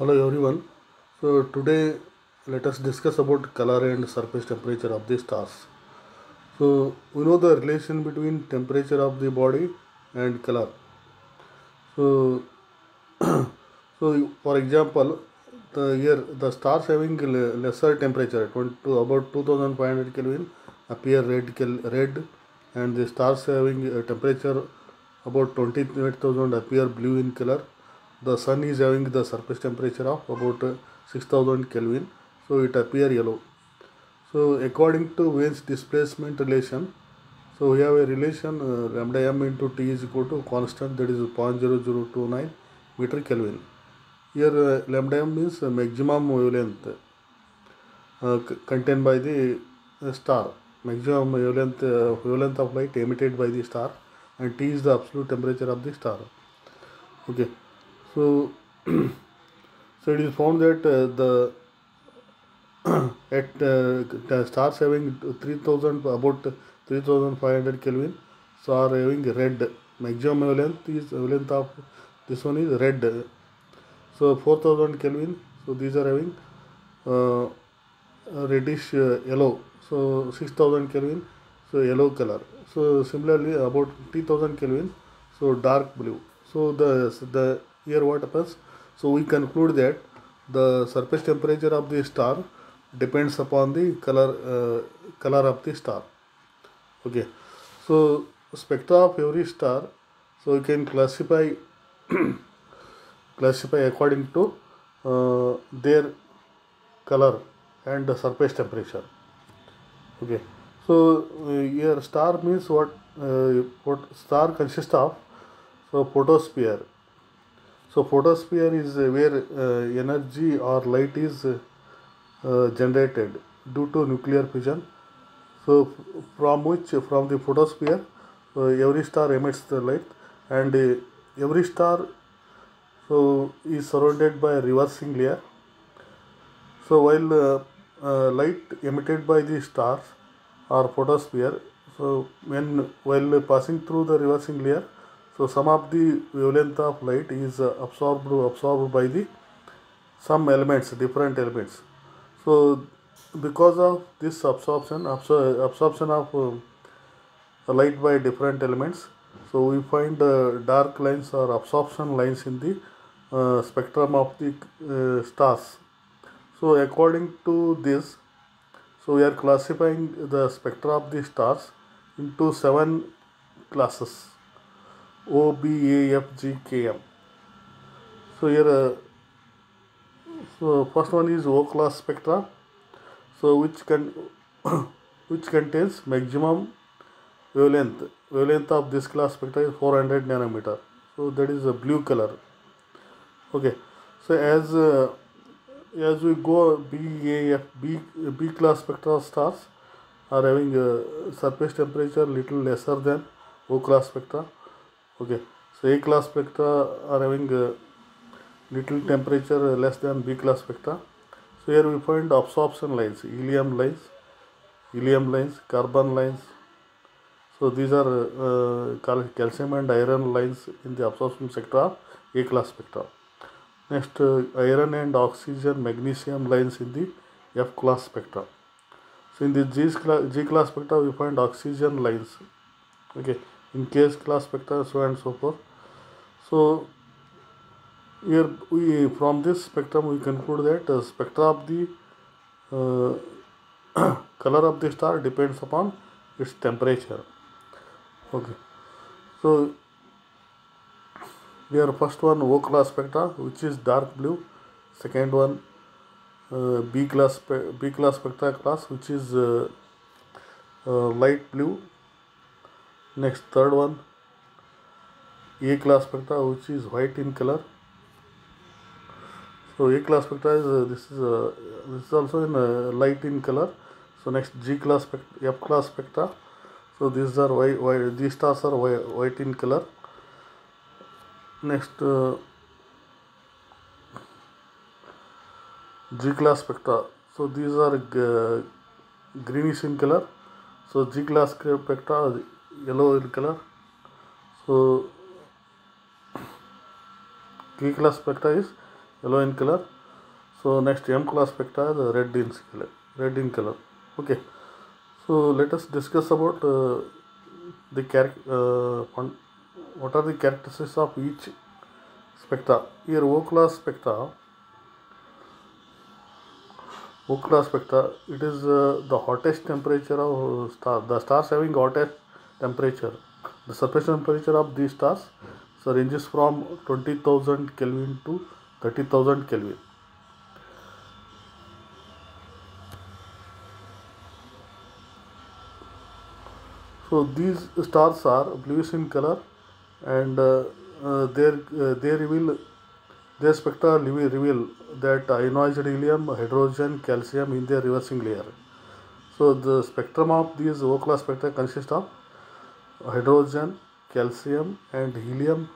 Hello everyone. So today let us discuss about color and surface temperature of the stars. So we know the relation between temperature of the body and color. So for example, the stars having lesser temperature, 20 to about 2500 Kelvin, appear red, and the stars having a temperature about 28,000 appear blue in color. The sun is having the surface temperature of about 6000 Kelvin, so it appear yellow. So according to Wayne's displacement relation, so we have a relation lambda m into T is equal to constant, that is 0.0029 meter Kelvin. Here lambda m means maximum wavelength contained by the star, maximum wavelength of light emitted by the star, and T is the absolute temperature of the star. Okay, so so it is found that the stars having 3000 about 3500 Kelvin, so are having red. Maximum wavelength of this one is red. So 4000 Kelvin, so these are having uh, reddish yellow. So 6000 Kelvin, so yellow color. So similarly about 50,000 Kelvin, so dark blue. So the here what happens? So we conclude that the surface temperature of the star depends upon the color of the star. Okay, so spectra of every star, so we can classify according to their color and the surface temperature. Okay, so here star means what star consists of. So photosphere. So photosphere is where energy or light is generated due to nuclear fission. So from the photosphere, every star emits the light, and every star so is surrounded by a reversing layer. So while light emitted by the stars or photosphere, so while passing through the reversing layer, so some of the wavelength of light is absorbed by the some elements, different elements. So because of this absorption of light by different elements, so we find dark lines or absorption lines in the spectrum of the stars. So according to this, so we are classifying the spectra of the stars into 7 classes: O, B, A, F, G, K, M. So here, so first one is O class spectra. So which contains maximum wavelength of this class spectra is 400 nanometer. So that is a blue color. Okay, so as we go B class spectral stars are having a surface temperature little lesser than O class spectra. Okay, so A class spectra are having a little temperature less than B class spectra. So here we find absorption lines, helium lines, carbon lines. So these are calcium and iron lines in the absorption spectra of A class spectra. Next, iron and oxygen, magnesium lines in the F class spectra. So in the G class spectra, we find oxygen lines. Okay, in K class spectra, so and so forth. So here we from this spectrum we conclude that spectra of the color of the star depends upon its temperature. Okay, so here first one O class spectra, which is dark blue. Second one B class spectra class, which is light blue. Next, third one A class spectra, which is white in color. So A class spectra is this is also in light in color. So next F class spectra. So these are white. These stars are white in color. Next G class spectra. So these are greenish in color. So G class spectra yellow in color. So K class spectra is yellow in color. So next M class spectra is red in color. Okay. So let us discuss about what are the characteristics of each spectra. Here O class spectra, it is the hottest temperature of star. The stars having hottest temperature. The surface temperature of these stars so ranges from 20,000 Kelvin to 30,000 Kelvin. So these stars are bluish in color, and they reveal their spectra reveal that ionized helium, hydrogen, calcium in their reversing layer. So the spectrum of these O class spectra consists of hydrogen, calcium, and helium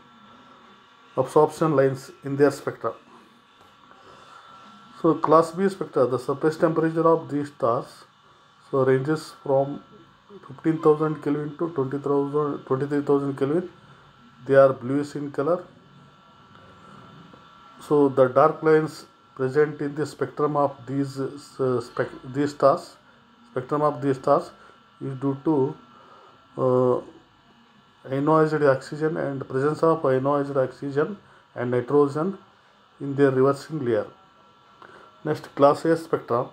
absorption lines in their spectra. So class B spectra, the surface temperature of these stars so ranges from 15,000 Kelvin to 23,000 Kelvin. They are bluish in color. So the dark lines present in the spectrum of these stars is due to ionized oxygen and presence of ionized oxygen and nitrogen in their reversing layer. Next, class A spectra.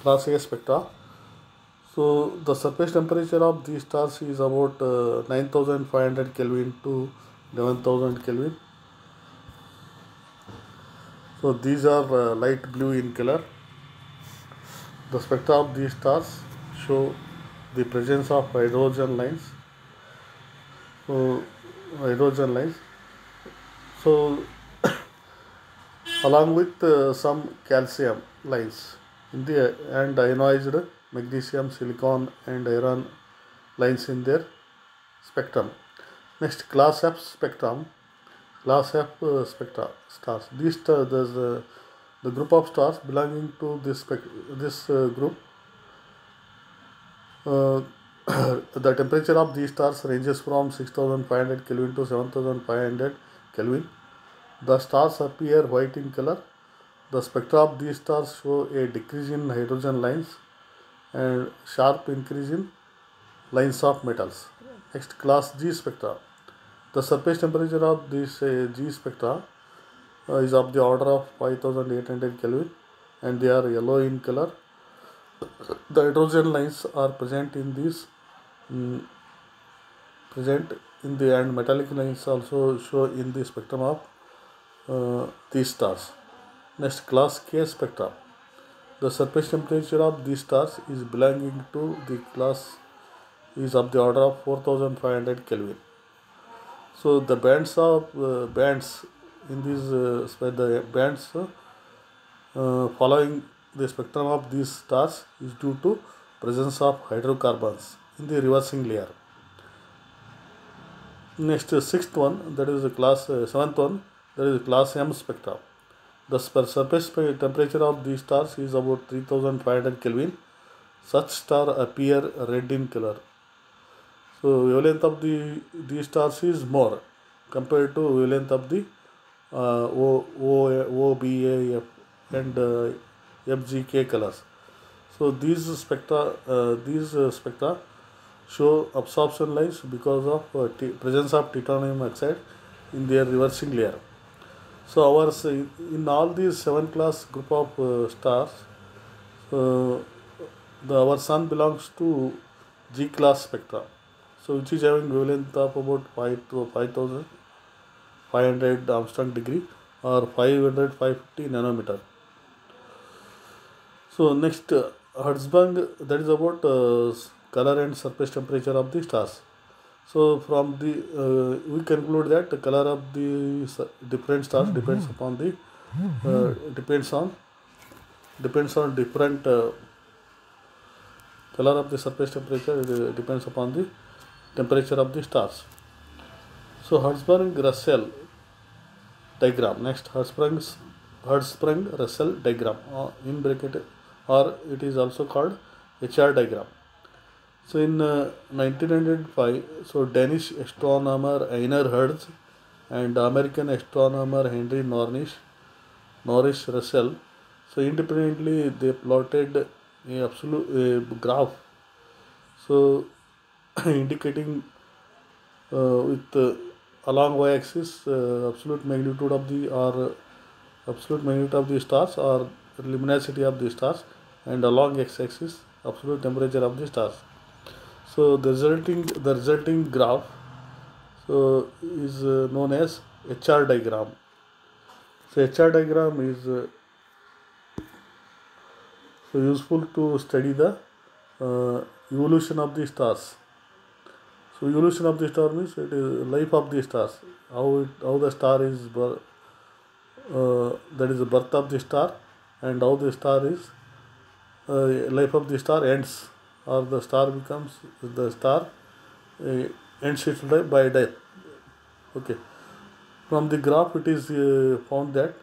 Class A spectra. So the surface temperature of these stars is about 9,500 Kelvin to 11,000 Kelvin. So these are light blue in color. The spectra of these stars show the presence of hydrogen lines. So along with some calcium lines in the and ionized magnesium, silicon, and iron lines in their spectrum. Next, class F spectrum. Class F spectra stars. The group of stars belonging to this group. The temperature of these stars ranges from 6,500 Kelvin to 7,500 Kelvin. The stars appear white in color. The spectra of these stars show a decrease in hydrogen lines and sharp increase in lines of metals. Next, class G spectra. The surface temperature of this G spectra is of the order of 5,800 Kelvin, and they are yellow in color. The hydrogen lines are present in and metallic lines also show in the spectrum of these stars. Next, class K spectra. The surface temperature of these stars is belonging to the class is of the order of 4,500 Kelvin. So the bands in these the bands following the spectrum of these stars is due to presence of hydrocarbons in the reversing layer. Next, sixth one, that is the seventh one, that is class M spectra. The surface temperature of these stars is about 3,500 Kelvin. Such stars appear red in color. So wavelength of these stars is more compared to wavelength of the OBAF and FGK colors. So these spectra show absorption lines because of presence of titanium oxide in their reversing layer. So in all these 7 class group of stars, our sun belongs to G class spectra. So which is having wavelength of about 5,500 Armstrong degree or 550 nanometer. So next, Hertzsprung, that is about color and surface temperature of the stars. So from the we conclude that the color of the different stars depends upon the depends on different color of the surface temperature. It depends upon the temperature of the stars. So Hertzsprung-Russell diagram. Next, Hertzsprung-Russell diagram in bracket, or it is also called HR diagram. So in 1905, so Danish astronomer Einar Hertz and American astronomer Henry Norris Russell, so independently they plotted a absolute graph, so indicating with along y-axis absolute magnitude of the or absolute magnitude of the stars or luminosity of the stars, and along x-axis absolute temperature of the stars. So the resulting graph so is known as HR diagram. So HR diagram is so useful to study the evolution of the stars. So evolution of the star means it is life of the stars. How the star is that is the birth of the star, and how the star is life of the star ends, or the star becomes the star uh, ends its life by death. Okay. From the graph, it is found that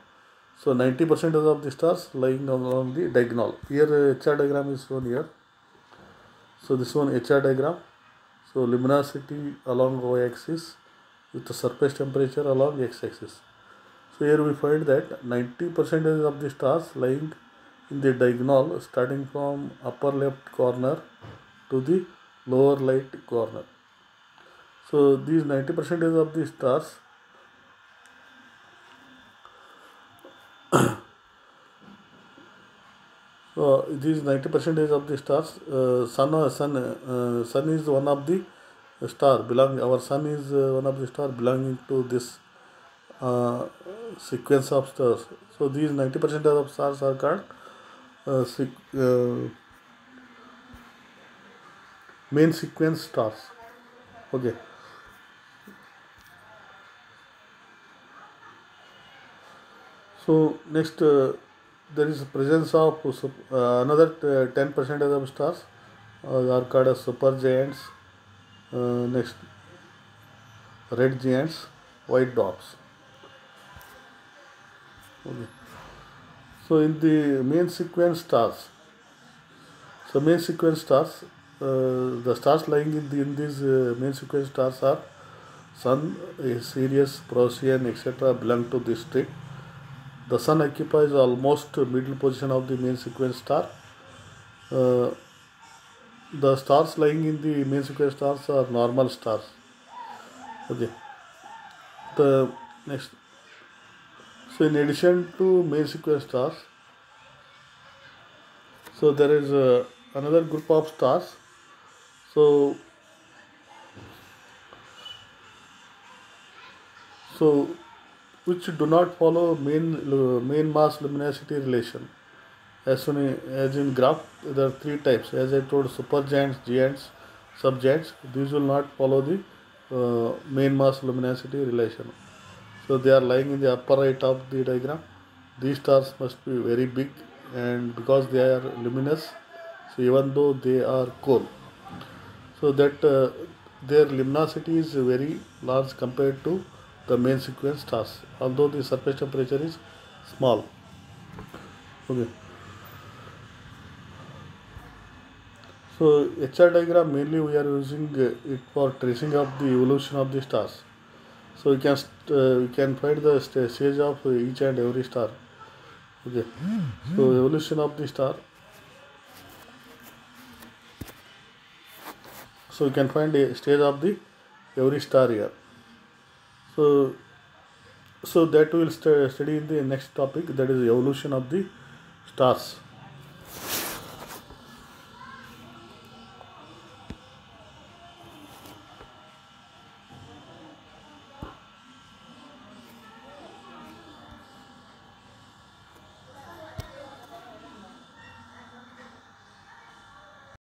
so 90% of the stars lying along the diagonal. Here HR diagram is shown here. So this one HR diagram. So luminosity along y-axis with the surface temperature along x-axis. So here we find that 90% of the stars lying in the diagonal starting from upper left corner to the lower right corner. So these 90% of the stars these 90% of the stars, sun is one of the star belong. Our sun is one of the star belonging to this uh, sequence of stars. So these 90% of stars are called uh, seq- uh, main sequence stars. Okay. So next there is presence of another 10% of stars are called as supergiants. Next red giants, white dwarfs. Okay. So in the main sequence stars, so main sequence stars, the stars lying in these main sequence stars are Sun, Sirius, Procyon, etc. belong to this tree. The Sun occupies almost middle position of the main sequence star. Uh, the stars lying in the main sequence stars are normal stars. Okay. The next. So in addition to main sequence stars, so there is another group of stars. So so which do not follow main mass luminosity relation. As soon as in graph, there are three types. As I told, supergiants, giants, subgiants. These will not follow the main mass luminosity relation. So they are lying in the upper right of the diagram. These stars must be very big, and because they are luminous, so even though they are cold, so that their luminosity is very large compared to the main sequence stars, although the surface temperature is small. Okay. So HR diagram mainly we are using it for tracing of the evolution of the stars. So we can find the stage of each and every star. Okay. So evolution of the star. So we can find a stage of the every star here. So so that we will study in the next topic, that is evolution of the stars.